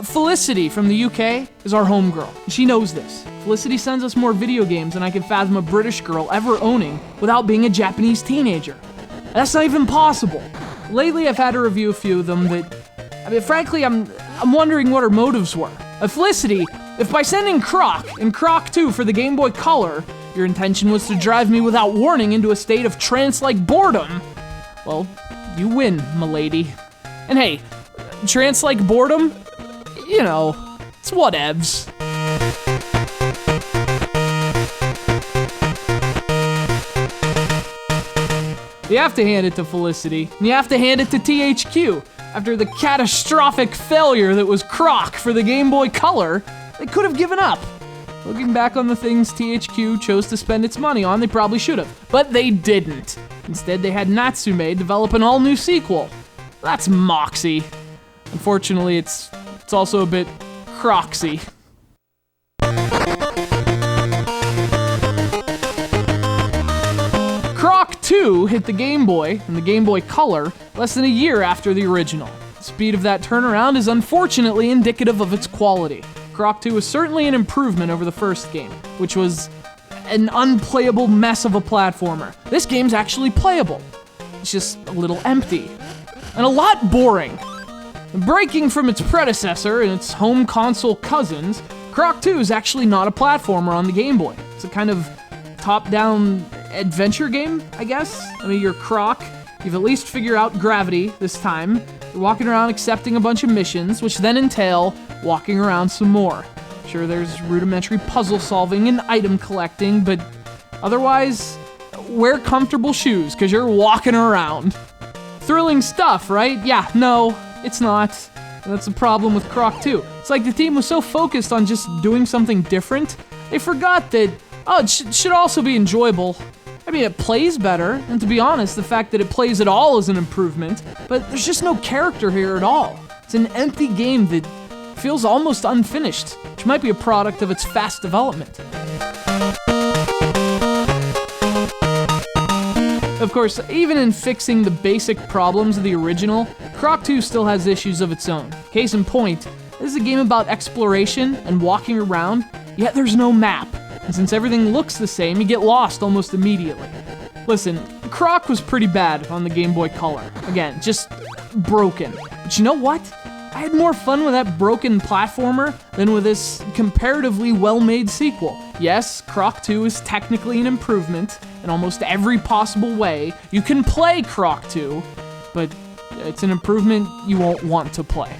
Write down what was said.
Felicity from the UK is our homegirl. She knows this. Felicity sends us more video games than I can fathom a British girl ever owning without being a Japanese teenager. That's not even possible. Lately, I've had to review a few of them that, frankly, I'm wondering what her motives were. Felicity, if by sending Croc and Croc 2 for the Game Boy Color, your intention was to drive me without warning into a state of trance-like boredom, well, you win, m'lady. And hey, trance-like boredom? You know, it's whatevs. You have to hand it to Felicity, and you have to hand it to THQ. After the catastrophic failure that was Croc for the Game Boy Color, they could have given up. Looking back on the things THQ chose to spend its money on, they probably should have, but they didn't. Instead, they had Natsume develop an all-new sequel. That's moxie. Unfortunately, it's also a bit croxy. Croc 2 hit the Game Boy and the Game Boy Color less than a year after the original. The speed of that turnaround is unfortunately indicative of its quality. Croc 2 is certainly an improvement over the first game, which was an unplayable mess of a platformer. This game's actually playable. It's just a little empty. And a lot boring. Breaking from its predecessor and its home console cousins, Croc 2 is actually not a platformer on the Game Boy. It's a kind of top-down adventure game, I guess. I mean, you're Croc, you've at least figured out gravity this time. You're walking around accepting a bunch of missions, which then entail walking around some more. Sure, there's rudimentary puzzle solving and item collecting, but otherwise, wear comfortable shoes, because you're walking around. Thrilling stuff, right? Yeah, no, it's not. And that's the problem with Croc 2. It's like the team was so focused on just doing something different, they forgot that, it should also be enjoyable. I mean, it plays better, and to be honest, the fact that it plays at all is an improvement, but there's just no character here at all. It's an empty game that feels almost unfinished, which might be a product of its fast development. Of course, even in fixing the basic problems of the original, Croc 2 still has issues of its own. Case in point, this is a game about exploration and walking around, yet there's no map. And since everything looks the same, you get lost almost immediately. Listen, Croc was pretty bad on the Game Boy Color. Again, just broken. But you know what? I had more fun with that broken platformer than with this comparatively well-made sequel. Yes, Croc 2 is technically an improvement in almost every possible way. You can play Croc 2, but it's an improvement you won't want to play.